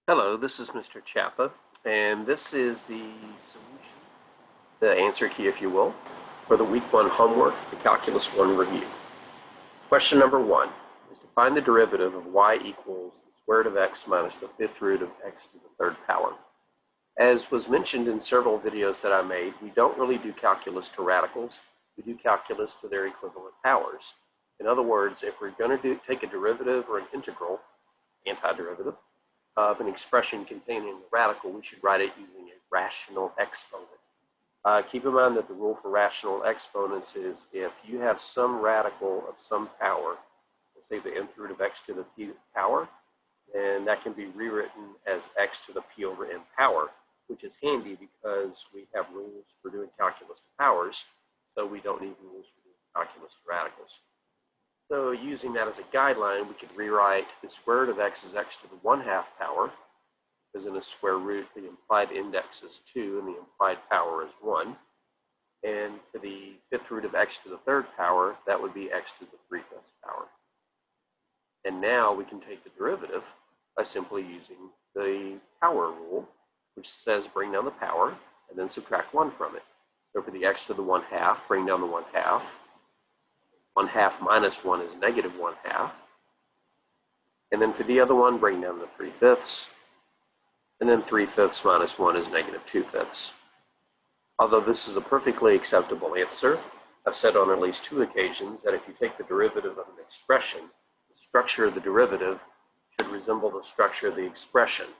Hello, this is Mr. Chapa, and this is the solution, the answer key, if you will, for the Week 1 homework, the Calculus 1 review. Question number 1 is to find the derivative of y equals the square root of x minus the fifth root of x to the third power. As was mentioned in several videos that I made, we don't really do calculus to radicals. We do calculus to their equivalent powers. In other words, if we're going to take a derivative or an integral, antiderivative, of an expression containing a radical, we should write it using a rational exponent. Keep in mind that the rule for rational exponents is if you have some radical of some power, let's say the nth root of x to the p power, then that can be rewritten as x to the p over n power, which is handy because we have rules for doing calculus to powers, so we don't need rules for doing calculus to radicals. So using that as a guideline, we could rewrite the square root of x is x to the 1/2 power, because in a square root, the implied index is 2 and the implied power is 1. And for the fifth root of x to the third power, that would be x to the 3/5 power. And now we can take the derivative by simply using the power rule, which says bring down the power and then subtract 1 from it. So for the x to the 1/2, bring down the 1/2. 1/2 minus 1 is negative 1/2. And then for the other one, bring down the 3/5. And then 3/5 minus 1 is negative 2/5. Although this is a perfectly acceptable answer, I've said on at least 2 occasions that if you take the derivative of an expression, the structure of the derivative should resemble the structure of the expression.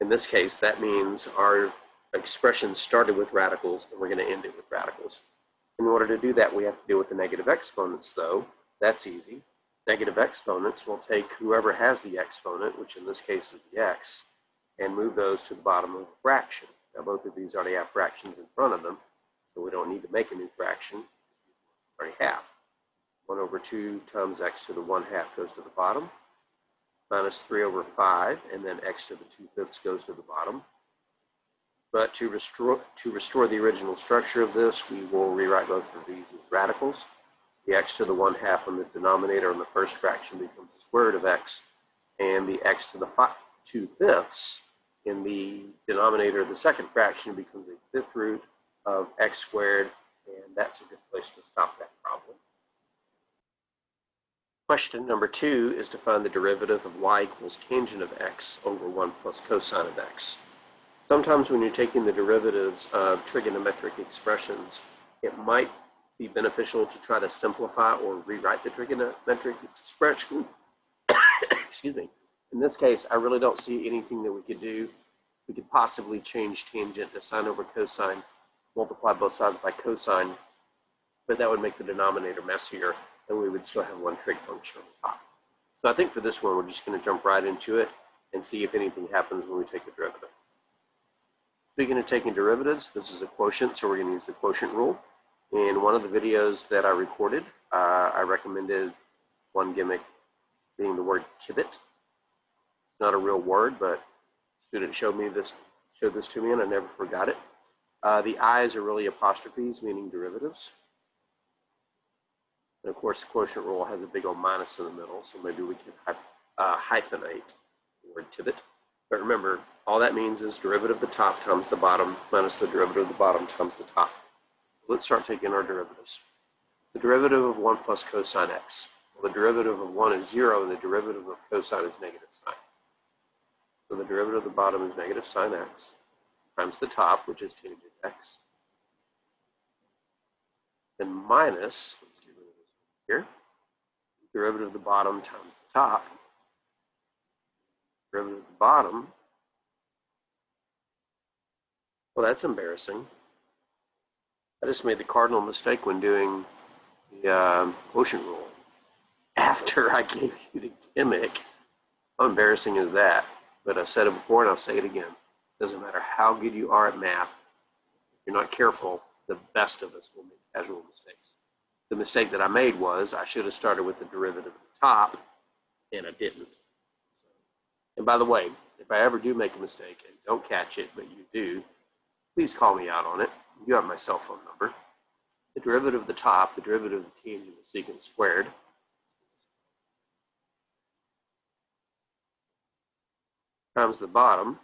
In this case, that means our expression started with radicals and we're going to end it with radicals. In order to do that, we have to deal with the negative exponents, though. That's easy. Negative exponents will take whoever has the exponent, which in this case is the x, and move those to the bottom of a fraction. Now, both of these already have fractions in front of them, so we don't need to make a new fraction. We already have. 1 over 2 times x to the 1/2 goes to the bottom, minus 3 over 5, and then x to the 2/5 goes to the bottom. But to restore the original structure of this, we will rewrite both of these as radicals. The x to the 1/2 on the denominator on the first fraction becomes the square root of x, and the x to the 2/5 in the denominator of the second fraction becomes a fifth root of x squared, and that's a good place to stop that problem. Question number 2 is to find the derivative of y equals tangent of x over 1 plus cosine of x. Sometimes when you're taking the derivatives of trigonometric expressions, it might be beneficial to try to simplify or rewrite the trigonometric expression. Excuse me. In this case, I really don't see anything that we could do. We could possibly change tangent to sine over cosine, multiply both sides by cosine, but that would make the denominator messier, and we would still have one trig function on the top. So I think for this one, we're just going to jump right into it and see if anything happens when we take the derivative. Speaking of taking derivatives, this is a quotient, so we're going to use the quotient rule. In one of the videos that I recorded, I recommended one gimmick being the word tibit. It's not a real word, but a student showed this to me, and I never forgot it. The i's are really apostrophes, meaning derivatives. And of course, the quotient rule has a big old minus in the middle, so maybe we can hyphenate the word tibit. But remember, all that means is derivative of the top times the bottom minus the derivative of the bottom times the top. Let's start taking our derivatives. The derivative of 1 plus cosine x. Well, the derivative of 1 is 0, and the derivative of cosine is negative sine. So the derivative of the bottom is negative sine x times the top, which is tangent x. Then minus, let's get rid of this here, derivative of the bottom times the top. Derivative of the bottom. Well, that's embarrassing. I just made the cardinal mistake when doing the quotient rule. After I gave you the gimmick, how embarrassing is that? But I've said it before and I'll say it again. Doesn't matter how good you are at math, if you're not careful, the best of us will make casual mistakes. The mistake that I made was I should have started with the derivative at the top, and I didn't. And by the way, if I ever do make a mistake and don't catch it, but you do, please call me out on it. You have my cell phone number. The derivative of the top, the derivative of the tangent is secant squared. times the bottom,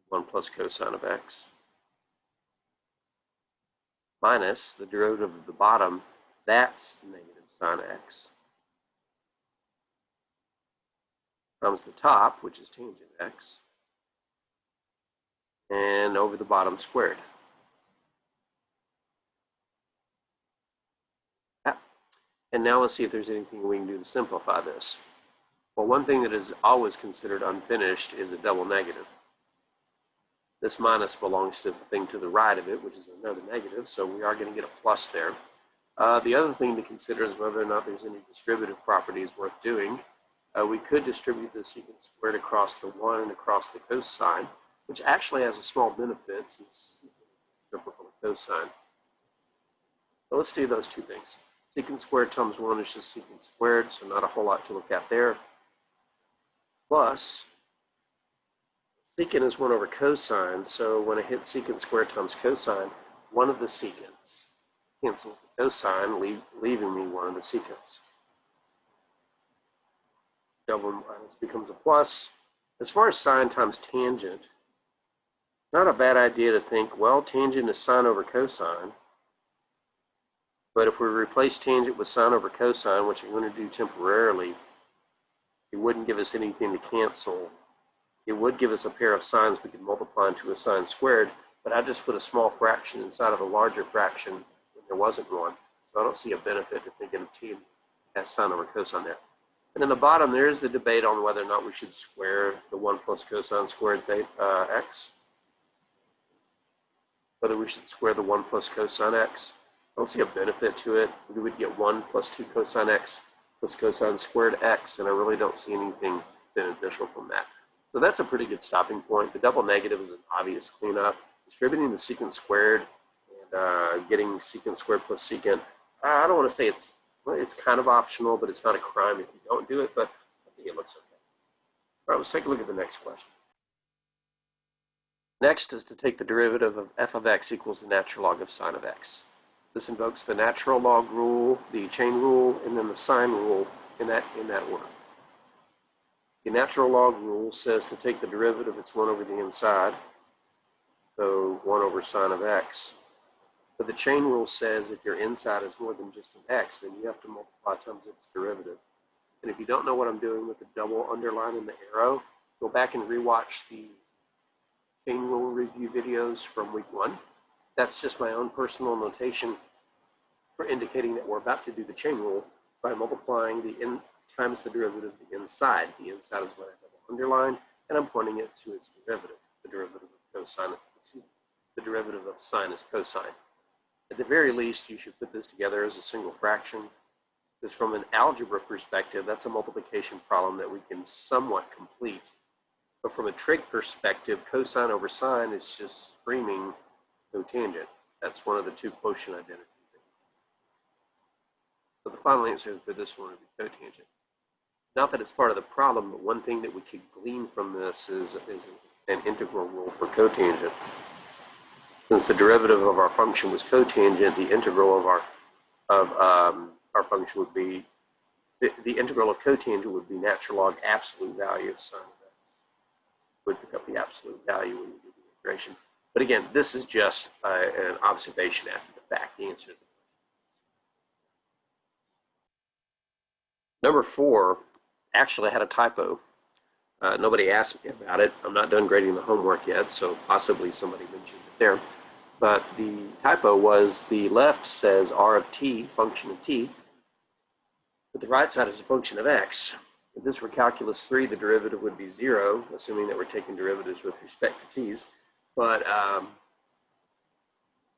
1 plus cosine of x, minus the derivative of the bottom, that's negative sine x, times the top, which is tangent x, and over the bottom squared. And now let's see if there's anything we can do to simplify this. Well, one thing that is always considered unfinished is a double negative. This minus belongs to the thing to the right of it, which is another negative, so we are going to get a plus there. The other thing to consider is whether or not there's any distributive properties worth doing. We could distribute the secant squared across the 1 and across the cosine, which actually has a small benefit since secant is reciprocal to cosine. So let's do those two things. Secant squared times 1 is just secant squared, so not a whole lot to look at there. Plus, secant is 1 over cosine, so when I hit secant squared times cosine, one of the secants cancels the cosine, leaving me one of the secants. Double minus becomes a plus. As far as sine times tangent, not a bad idea to think, well, tangent is sine over cosine. But if we replace tangent with sine over cosine, which I'm going to do temporarily, it wouldn't give us anything to cancel. It would give us a pair of sines we could multiply into a sine squared, but I just put a small fraction inside of a larger fraction when there wasn't one. So I don't see a benefit to thinking of t as sine over cosine there. And in the bottom, there is the debate on whether or not we should square the 1 plus cosine squared x. Whether we should square the 1 plus cosine x. I don't see a benefit to it. We would get 1 plus 2 cosine x plus cosine squared x, and I really don't see anything beneficial from that. So that's a pretty good stopping point. The double negative is an obvious cleanup. Distributing the secant squared and getting secant squared plus secant, I don't want to say it's kind of optional, but it's not a crime if you don't do it, but I think it looks okay. All right, let's take a look at the next question. Next is to take the derivative of f of x equals the natural log of sine of x. This invokes the natural log rule, the chain rule, and then the sine rule in that order. The natural log rule says to take the derivative, it's 1 over the inside, so 1 over sine of x. But the chain rule says if your inside is more than just an x, then you have to multiply times its derivative. And if you don't know what I'm doing with the double underline and the arrow, go back and rewatch the chain rule review videos from week 1. That's just my own personal notation for indicating that we're about to do the chain rule by multiplying the in times the derivative of the inside. The inside is what I have underlined, and I'm pointing it to its derivative. The derivative of cosine, the derivative of sine is cosine. At the very least, you should put this together as a single fraction, because from an algebra perspective, that's a multiplication problem that we can somewhat complete. But from a trig perspective, cosine over sine is just screaming cotangent. That's one of the two quotient identity things. So the final answer for this one would be cotangent. Not that it's part of the problem, but one thing that we could glean from this is an integral rule for cotangent. Since the derivative of our function was cotangent, the integral of our function would be, the integral of cotangent would be natural log absolute value of sine of x. Would pick up the absolute value when you do the integration. But again, this is just an observation after the fact. The answer is number 4 actually had a typo. Nobody asked me about it. I'm not done grading the homework yet, so possibly somebody mentioned it there. But the typo was the left says r of t, function of t, but the right side is a function of x. If this were calculus 3, the derivative would be 0, assuming that we're taking derivatives with respect to t's, but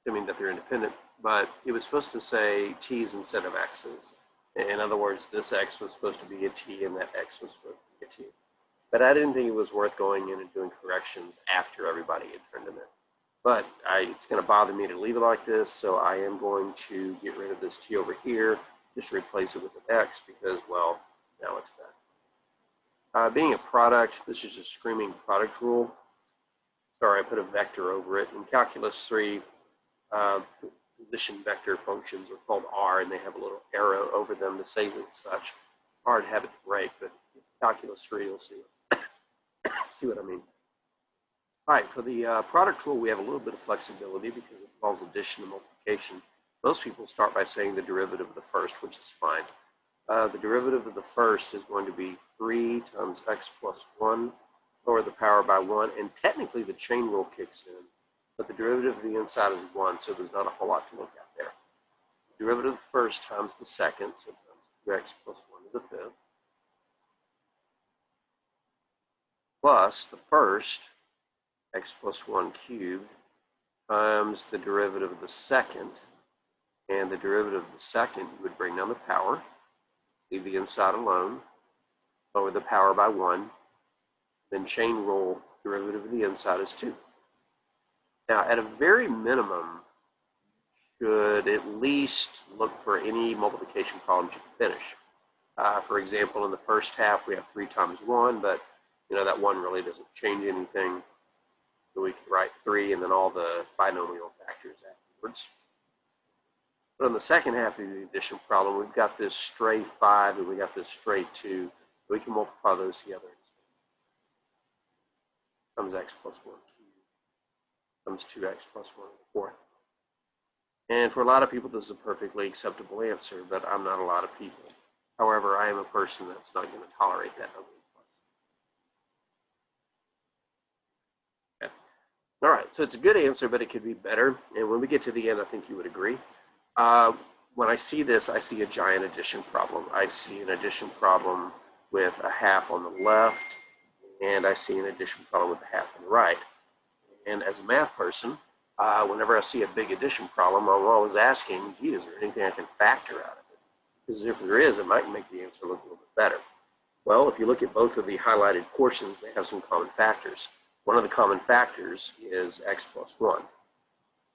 assuming that they're independent. But it was supposed to say t's instead of x's. In other words, this x was supposed to be a t and that x was supposed to be a t. But I didn't think it was worth going in and doing corrections after everybody had turned them in. But it's going to bother me to leave it like this, so I am going to get rid of this t over here, just replace it with an x because, well, now it's back. Being a product, this is a screaming product rule. Sorry, I put a vector over it. In calculus 3, position vector functions are called R, and they have a little arrow over them to say that such. Hard habit to break, but in calculus 3, you'll see it. See what I mean? All right, for the product rule, we have a little bit of flexibility because it involves addition and multiplication. Most people start by saying the derivative of the first, which is fine. The derivative of the first is going to be 3 times x plus 1, lower the power by 1, and technically the chain rule kicks in, but the derivative of the inside is 1, so there's not a whole lot to look at there. The derivative of the first times the second, so times 2x plus 1 to the fifth, plus the first, x plus 1 cubed, times the derivative of the second, and the derivative of the second, you would bring down the power, leave the inside alone, lower the power by 1, then chain rule, derivative of the inside is 2. Now, at a very minimum, you should at least look for any multiplication problems you can finish. For example, in the first half, we have 3 times 1, but that 1 really doesn't change anything. So we can write 3 and then all the binomial factors afterwards. But in the second half of the addition problem, we've got this stray 5 and we got this stray 2. We can multiply those together. Times x plus 1 cubed times 2x plus 1 to the fourth. And for a lot of people, this is a perfectly acceptable answer, but I'm not a lot of people. However, I am a person that's not going to tolerate that ugly plus. Okay. All right, so it's a good answer, but it could be better. And when we get to the end, I think you would agree. When I see this, I see a giant addition problem. I see an addition problem with a half on the left, and I see an addition problem with a half on the right. And as a math person, whenever I see a big addition problem, I'm always asking, gee, is there anything I can factor out of it? Because if there is, it might make the answer look a little bit better. Well, if you look at both of the highlighted portions, they have some common factors. One of the common factors is x plus 1.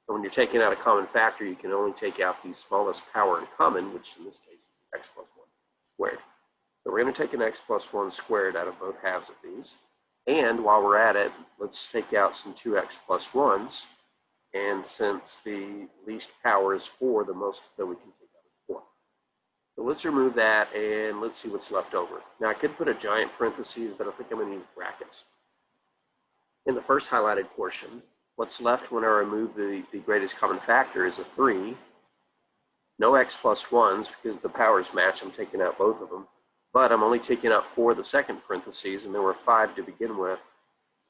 So when you're taking out a common factor, you can only take out the smallest power in common, which in this case is x plus 1 squared. So we're going to take an x plus 1 squared out of both halves of these. And while we're at it, let's take out some 2x plus 1s. And since the least power is 4, the most that we can take out is 4. So let's remove that and let's see what's left over. Now I could put a giant parentheses, but I think I'm going to use brackets. In the first highlighted portion, what's left when I remove the greatest common factor is a 3. No x plus 1s because the powers match. I'm taking out both of them. But I'm only taking out 4 of the second parentheses, and there were 5 to begin with.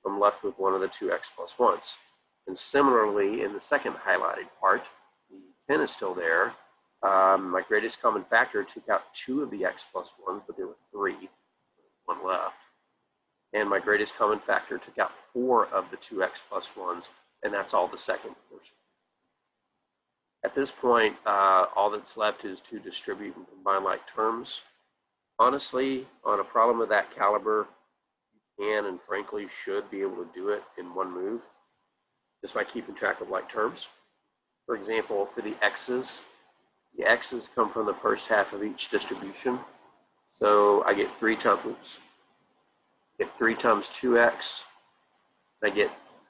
So I'm left with one of the 2x plus 1s. And similarly, in the second highlighted part, the 10 is still there. My greatest common factor took out 2 of the x plus 1s, but there were 3. 1 left. And my greatest common factor took out 4 of the 2x plus 1s, and that's all the second portion. At this point, all that's left is to distribute and combine like terms. Honestly, on a problem of that caliber, you can and frankly should be able to do it in one move just by keeping track of like terms. For example, for the x's come from the first half of each distribution. So I get 3 times 2x,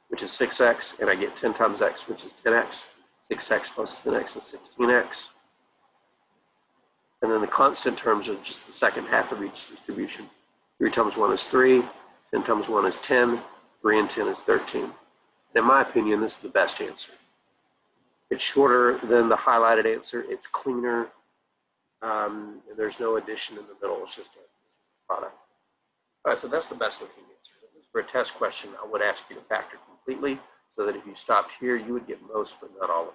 which is 6x, and I get 10 times x, which is 10x. 6x plus 10x is 16x. And then the constant terms are just the second half of each distribution. 3 times 1 is 3, 10 times 1 is 10, 3 and 10 is 13. And in my opinion, this is the best answer. It's shorter than the highlighted answer. It's cleaner. There's no addition in the middle. It's just a product. All right, so that's the best looking answer. For a test question, I would ask you to factor completely so that if you stopped here, you would get most but not all of it.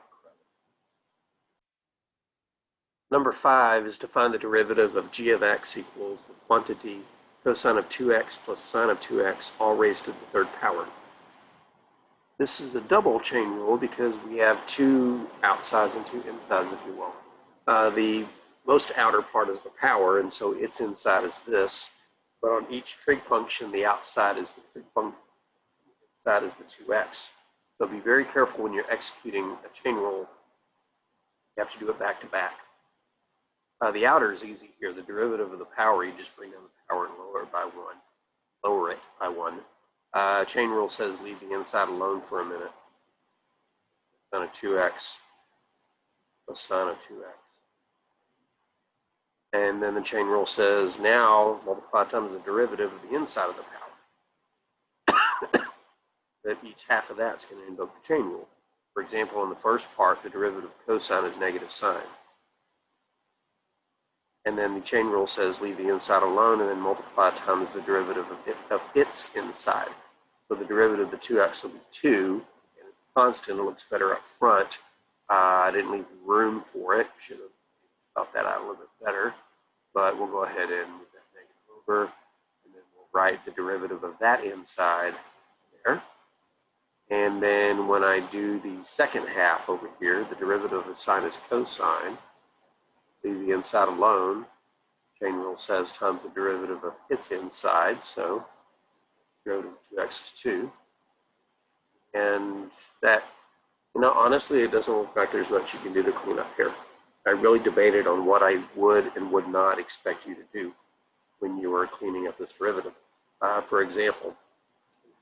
Number 5 is to find the derivative of g of x equals the quantity cosine of 2x plus sine of 2x all raised to the third power. This is a double chain rule because we have 2 outsides and 2 insides, if you will. The most outer part is the power, and so its inside is this. But on each trig function, the outside is the trig function, the inside is the 2x. So be very careful when you're executing a chain rule. You have to do it back to back. The outer is easy here. The derivative of the power, you just bring down the power and lower it by 1. Lower it by 1. Chain rule says leave the inside alone for a minute. Sine of 2x plus sine of 2x. And then the chain rule says now multiply times the derivative of the inside of the power. that each half of that is going to invoke the chain rule. For example, in the first part, the derivative of cosine is negative sine. And then the chain rule says leave the inside alone and then multiply times the derivative of its inside. So the derivative of the 2x will be 2, and it's a constant. It looks better up front. I didn't leave room for it. Should have thought that out a little bit better. But we'll go ahead and move that negative over, and then we'll write the derivative of that inside there. And then when I do the second half over here, the derivative of sine is cosine. Leave the inside alone. Chain rule says times the derivative of its inside, so derivative of 2x is 2. And that, honestly, it doesn't look like there's much you can do to clean up here. I really debated on what I would and would not expect you to do when you were cleaning up this derivative. For example,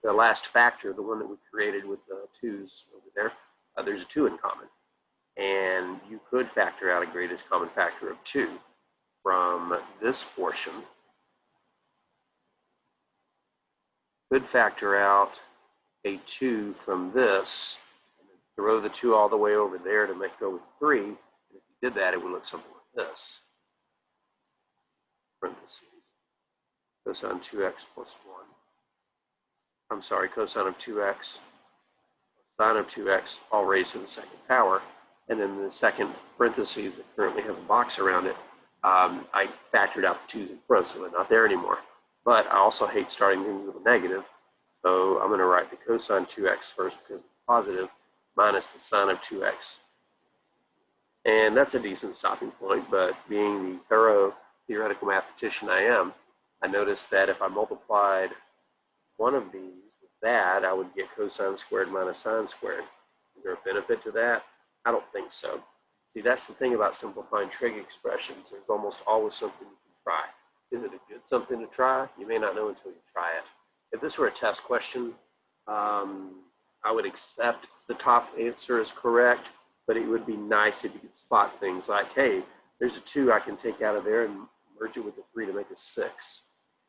the last factor, the one that we created with the 2's over there, there's a 2 in common. And you could factor out a greatest common factor of 2 from this portion. Could factor out a 2 from this, and throw the 2 all the way over there to make go with 3. And if you did that, it would look something like this. Parentheses. Cosine 2x plus 1. I'm sorry, cosine of 2x, sine of 2x, all raised to the second power. And then the second parentheses that currently has a box around it, I factored out the 2's in front, so they're not there anymore. But I also hate starting things with a negative, so I'm going to write the cosine 2x first because it's positive, minus the sine of 2x. And that's a decent stopping point, but being the thorough theoretical mathematician I am, I noticed that if I multiplied one of these with that, I would get cosine squared minus sine squared. Is there a benefit to that? I don't think so. See, that's the thing about simplifying trig expressions. There's almost always something you can try. Is it a good something to try? You may not know until you try it. If this were a test question, I would accept the top answer is correct, but it would be nice if you could spot things like, hey, there's a 2 I can take out of there and merge it with a 3 to make a 6.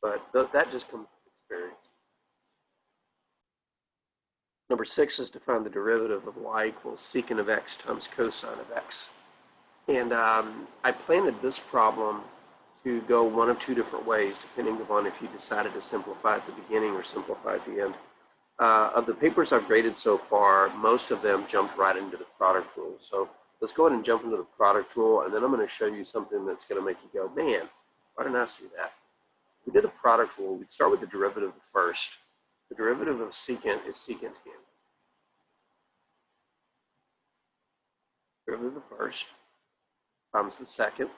But that just comes with experience. Number 6 is to find the derivative of y equals secant of x times cosine of x. And I planted this problem to go one of 2 different ways, depending upon if you decided to simplify at the beginning or simplify at the end. Of the papers I've graded so far, most of them jumped right into the product rule. So let's go ahead and jump into the product rule, and then I'm going to show you something that's going to make you go, man, why didn't I see that? If we did the product rule, we'd start with the derivative first. The derivative of secant is secant tangent. Derivative of the first times the second,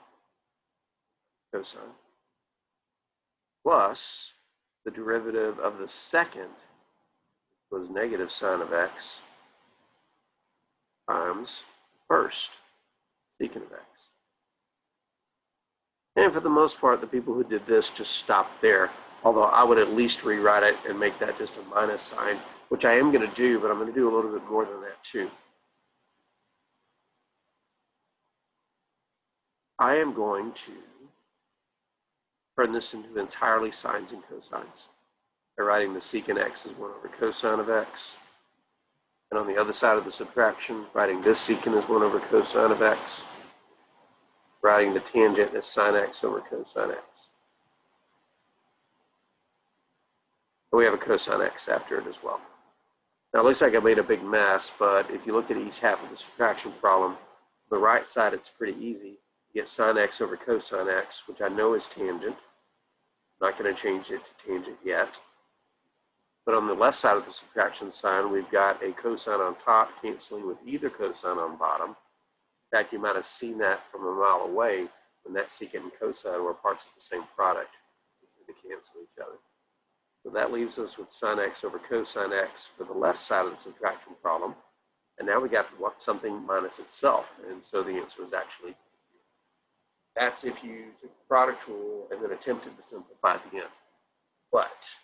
cosine, plus the derivative of the second, which was negative sine of x, times first, secant of x. And for the most part, the people who did this just stopped there, although I would at least rewrite it and make that just a minus sign, which I am going to do, but I'm going to do a little bit more than that too. I am going to turn this into entirely sines and cosines by writing the secant x as 1 over cosine of x. And on the other side of the subtraction, writing this secant as 1 over cosine of x. Writing the tangent as sine x over cosine x. And we have a cosine x after it as well. Now it looks like I made a big mess, but if you look at each half of the subtraction problem, on the right side it's pretty easy. You get sine x over cosine x, which I know is tangent. I'm not going to change it to tangent yet. But on the left side of the subtraction sign, we've got a cosine on top canceling with either cosine on bottom. In fact, you might have seen that from a mile away when that secant and cosine were parts of the same product. They cancel each other. So that leaves us with sine x over cosine x for the left side of the subtraction problem. And now we got something minus itself. And so the answer is actually, that's if you took the product rule and then attempted to simplify at the end. But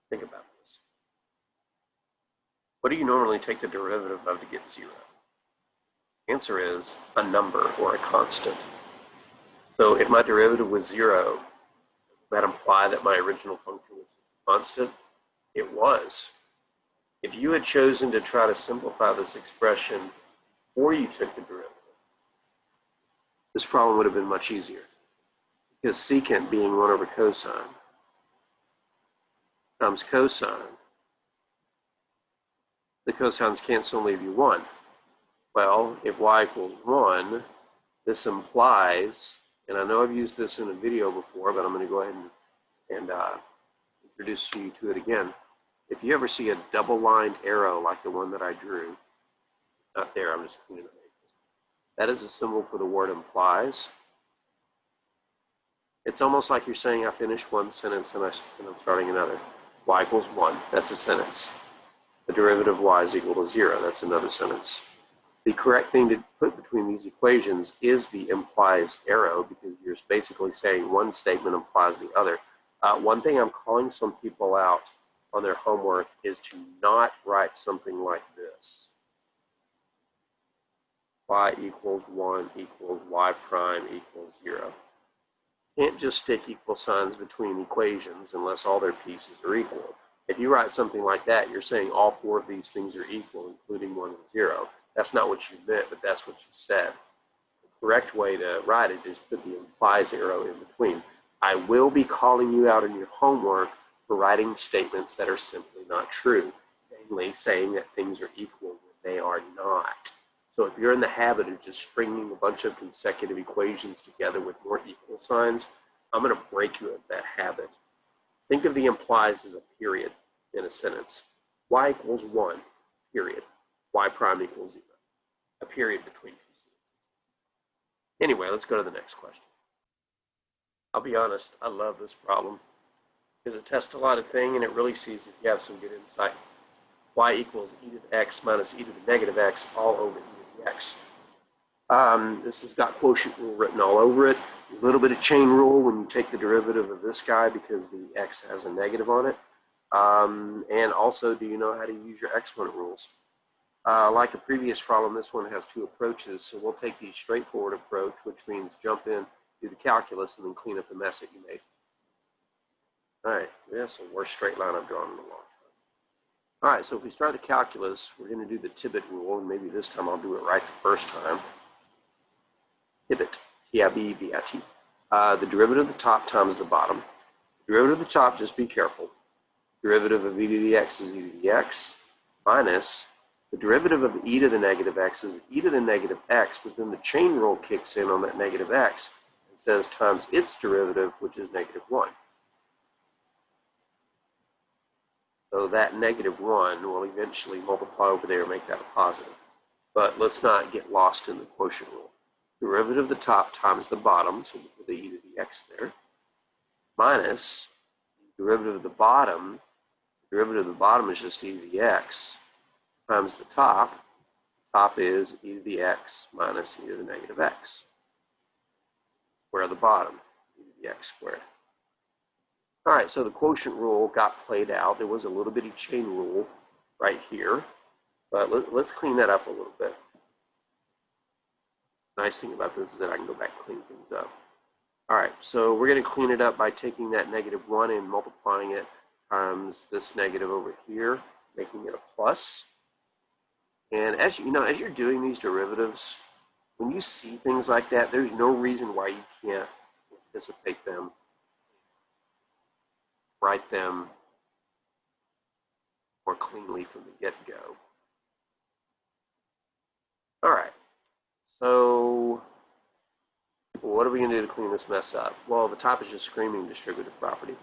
think about this. What do you normally take the derivative of to get 0? Answer is a number or a constant. So if my derivative was 0, does that imply that my original function was constant? It was. If you had chosen to try to simplify this expression before you took the derivative, this problem would have been much easier, because secant being 1 over cosine times cosine, the cosines cancel and leave you 1. Well, if y equals 1, this implies, and I know I've used this in a video before, but I'm going to go ahead and introduce you to it again. If you ever see a double-lined arrow like the one that I drew, not there, I'm just cleaning it. That is a symbol for the word implies. It's almost like you're saying I finished one sentence and I'm starting another. Y equals 1, that's a sentence. The derivative of y is equal to 0, that's another sentence. The correct thing to put between these equations is the implies arrow, because you're basically saying one statement implies the other. One thing I'm calling some people out on their homework is to not write something like this. Y equals 1 equals y prime equals 0. Can't just stick equal signs between equations unless all their pieces are equal. If you write something like that, you're saying all 4 of these things are equal, including 1 and 0. That's not what you meant, but that's what you said. The correct way to write it is put the implies arrow in between. I will be calling you out in your homework for writing statements that are simply not true, namely saying that things are equal when they are not. So if you're in the habit of just stringing a bunch of consecutive equations together with more equal signs, I'm going to break you of that habit. Think of the implies as a period in a sentence. Y equals 1, period. Y prime equals 0. A period between two sentences. Anyway, let's go to the next question. I'll be honest, I love this problem because it tests a lot of things and it really sees if you have some good insight. Y equals e to the x minus e to the negative x all over e to the x. This has got quotient rule written all over it. A little bit of chain rule when you take the derivative of this guy because the x has a negative on it. And also, do you know how to use your exponent rules? Like a previous problem, this one has 2 approaches, so we'll take the straightforward approach, which means jump in, do the calculus, and then clean up the mess that you made. All right, that's the worst straight line I've drawn in a long time. All right, so if we start the calculus, we're going to do the Tibet rule, and maybe this time I'll do it right the first time. Tibet, T-I-B-E-B-I-T. The derivative of the top times the bottom. The derivative of the top, just be careful. Derivative of e to the x is e to the x minus the derivative of e to the negative x is e to the negative x, but then the chain rule kicks in on that negative x and says times its derivative, which is negative 1. So that negative 1 will eventually multiply over there and make that a positive. But let's not get lost in the quotient rule. Derivative of the top times the bottom, so we'll put the e to the x there, minus the derivative of the bottom. The derivative of the bottom is just e to the x times the top. Top is e to the x minus e to the negative x. Square the bottom, e to the x squared. All right, so the quotient rule got played out. There was a little bitty chain rule right here, but let's clean that up a little bit. Nice thing about this is that I can go back and clean things up. All right, so we're going to clean it up by taking that negative 1 and multiplying it times this negative over here, making it a plus. And as you know, as you're doing these derivatives, when you see things like that, there's no reason why you can't anticipate them, write them more cleanly from the get-go. All right, so what are we going to do to clean this mess up? Well, the top is just screaming distributive property.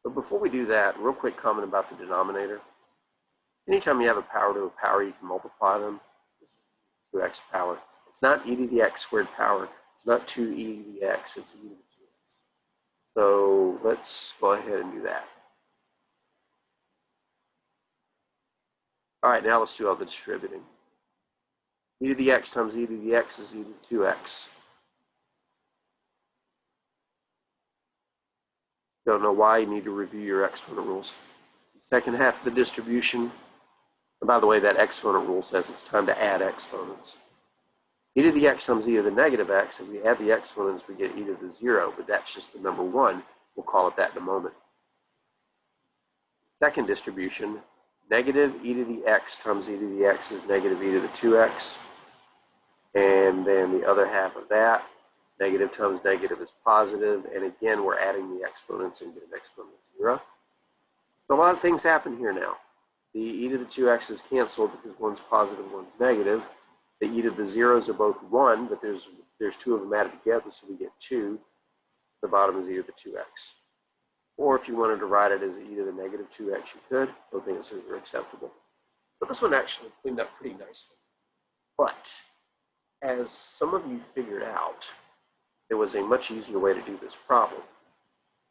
But before we do that, real quick comment about the denominator. Anytime you have a power to a power, you can multiply them. It's 2x power. It's not e to the x squared power. It's not 2e to the x. It's e to the 2x. So let's go ahead and do that. All right, now let's do all the distributing. E to the x times e to the x is e to the 2x. Don't know why, you need to review your exponent rules. Second half of the distribution. And by the way, that exponent rule says it's time to add exponents. E to the x times e to the negative x. If we add the exponents, we get e to the 0, but that's just the number 1. We'll call it that in a moment. Second distribution, negative e to the x times e to the x is negative e to the 2x. And then the other half of that, negative times negative is positive. And again, we're adding the exponents and get an exponent of 0. So a lot of things happen here now. The e to the 2x is canceled because one's positive, one's negative. The e to the zeros are both 1, but there's two of them added together, so we get 2. The bottom is e to the 2x. Or if you wanted to write it as e to the negative 2x, you could. Both answers are acceptable. But this one actually cleaned up pretty nicely. But as some of you figured out, there was a much easier way to do this problem.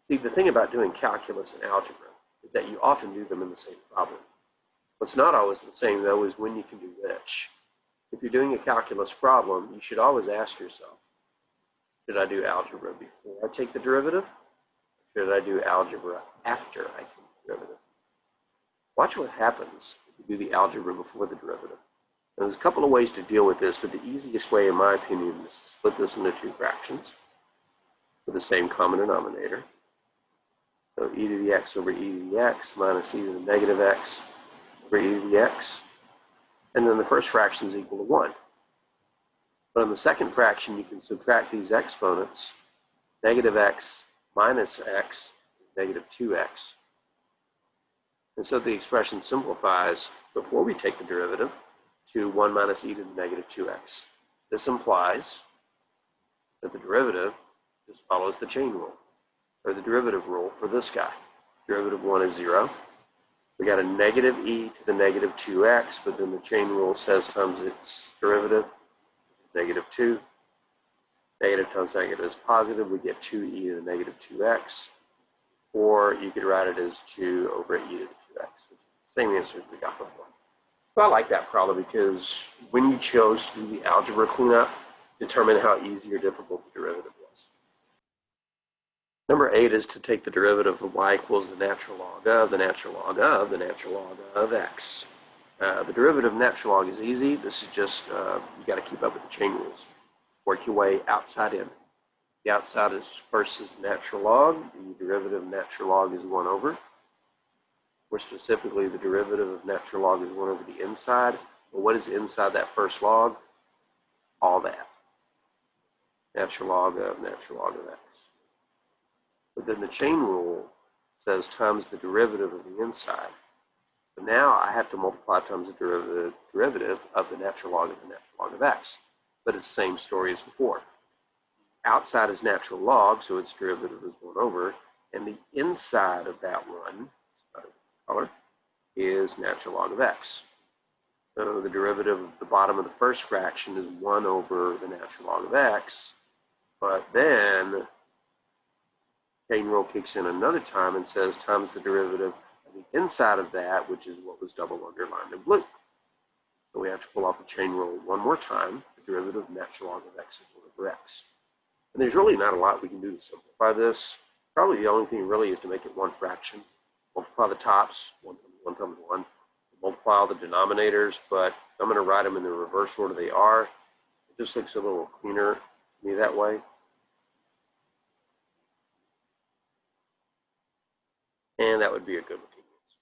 See, the thing about doing calculus and algebra is that you often do them in the same problem. What's not always the same, though, is when you can do which. If you're doing a calculus problem, you should always ask yourself, should I do algebra before I take the derivative? Or should I do algebra after I take the derivative? Watch what happens if you do the algebra before the derivative. Now, there's a couple of ways to deal with this, but the easiest way, in my opinion, is to split this into two fractions with the same common denominator. So e to the x over e to the x minus e to the negative x over e to the x. And then the first fraction is equal to 1. But in the second fraction, you can subtract these exponents. Negative x minus x is negative 2x. And so the expression simplifies before we take the derivative to 1 minus e to the negative 2x. This implies that the derivative just follows the chain rule, or the derivative rule for this guy. Derivative 1 is 0. We got a negative e to the negative 2x, but then the chain rule says times its derivative, negative 2. Negative times negative is positive. We get 2e to the negative 2x. Or you could write it as 2 over e to the 2x, which is the same answer as we got before. So I like that problem because when you chose to do the algebra cleanup, determine how easy or difficult the derivative was. Number 8 is to take the derivative of y equals the natural log of the natural log of the natural log of x. The derivative of natural log is easy. This is just, you got to keep up with the chain rules. Just work your way outside in. The outside is first is natural log. The derivative of natural log is 1 over. More specifically, the derivative of natural log is 1 over the inside. But what is inside that first log? All that. Natural log of x. But then the chain rule says times the derivative of the inside. So now I have to multiply times the derivative of the natural log of x. But it's the same story as before. Outside is natural log, so its derivative is 1 over. And the inside of that one, color, is natural log of x. So the derivative of the bottom of the first fraction is 1 over the natural log of x. But then chain rule kicks in another time and says times the derivative of the inside of that, which is what was double underlined in blue. So we have to pull off the chain rule one more time. The derivative of natural log of x is 1 over x. And there's really not a lot we can do to simplify this. Probably the only thing really is to make it one fraction. Multiply the tops, 1 times 1. Multiply all the denominators, but I'm going to write them in the reverse order they are. It just looks a little cleaner to me that way. And that would be a good looking answer.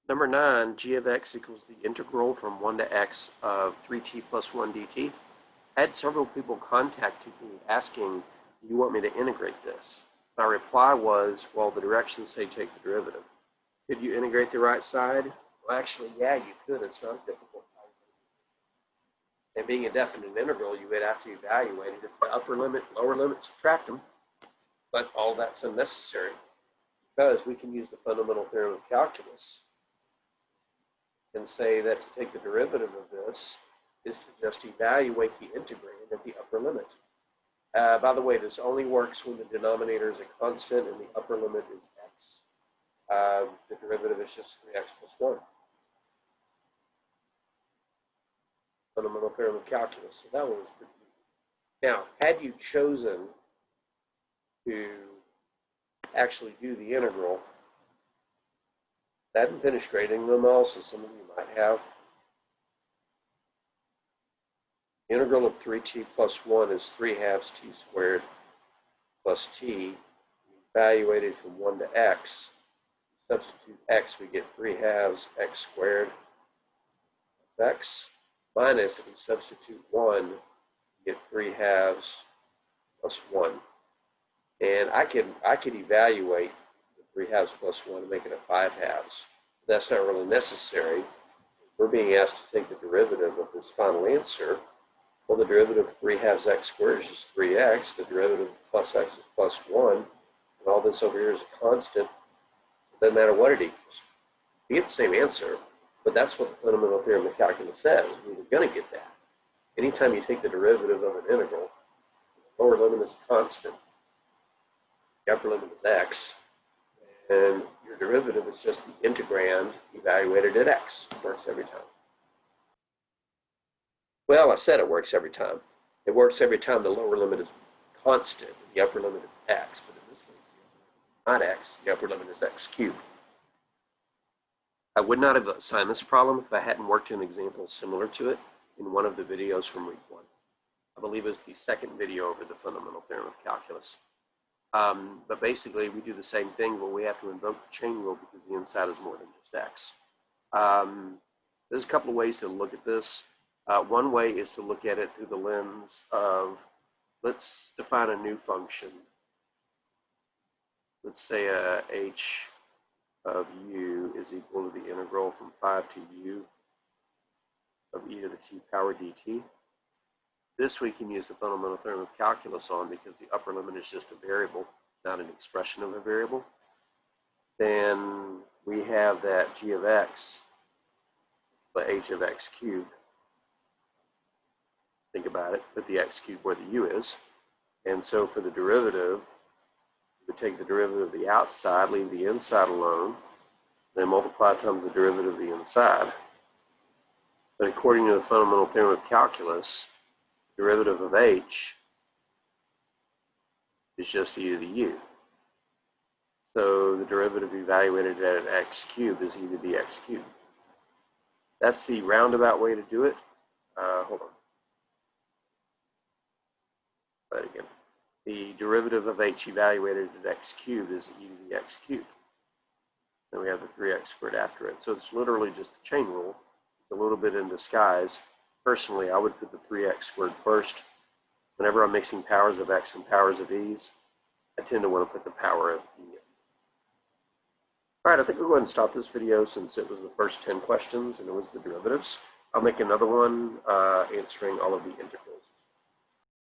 Number 9, g of x equals the integral from 1 to x of 3t plus 1 dt. I had several people contact me asking, do you want me to integrate this? My reply was, well, the directions say take the derivative. Could you integrate the right side? Well, actually, yeah, you could. It's not difficult. And being a definite integral, you would have to evaluate it. If the upper limit, lower limit, subtract them. But all that's unnecessary because we can use the fundamental theorem of calculus and say that to take the derivative of this is to just evaluate the integrated at the upper limit. By the way, this only works when the denominator is a constant and the upper limit is x. The derivative is just 3x plus 1. Fundamental theorem of calculus. So that one was pretty easy. Now, had you chosen to actually do the integral, I haven't finished grading them all, so some of you might have. The integral of 3t plus 1 is 3 halves t squared plus t. Evaluated from 1 to x. substitute x, we get 3 halves x squared of x, minus if we substitute 1, we get 3 halves plus 1. And I could evaluate the 3 halves plus 1 and make it a 5 halves. That's not really necessary. We're being asked to take the derivative of this final answer. Well, the derivative of 3 halves x squared is just 3x. The derivative of plus x is plus 1. And all this over here is a constant. It doesn't matter what it equals. We get the same answer, but that's what the fundamental theorem of calculus says. We were going to get that. Anytime you take the derivative of an integral, the lower limit is a constant. The upper limit is x. And your derivative is just the integrand evaluated at x. It works every time. Well, I said it works every time. It works every time the lower limit is constant and the upper limit is x. But in this case, not x. The upper limit is x cubed. I would not have assigned this problem if I hadn't worked an example similar to it in one of the videos from week 1. I believe it was the second video over the fundamental theorem of calculus. But basically, we do the same thing, but we have to invoke the chain rule because the inside is more than just x. There's a couple of ways to look at this. One way is to look at it through the lens of, let's define a new function. Let's say h of u is equal to the integral from 5 to u of e to the t power dt. This we can use the fundamental theorem of calculus on because the upper limit is just a variable, not an expression of a variable. Then we have that g of x, the h of x cubed. Think about it, put the x cubed where the u is. And so for the derivative, we take the derivative of the outside, leave the inside alone, then multiply times the derivative of the inside. But according to the fundamental theorem of calculus, derivative of h is just e to the u. So the derivative evaluated at x cubed is e to the x cubed. That's the roundabout way to do it. Hold on. Try it again. The derivative of h evaluated at x cubed is e to the x cubed. Then we have the 3x squared after it. So it's literally just the chain rule. It's a little bit in disguise. Personally, I would put the 3x squared first. Whenever I'm mixing powers of x and powers of e's, I tend to want to put the power of e in. All right, I think we'll go ahead and stop this video since it was the first 10 questions and it was the derivatives. I'll make another one answering all of the integrals.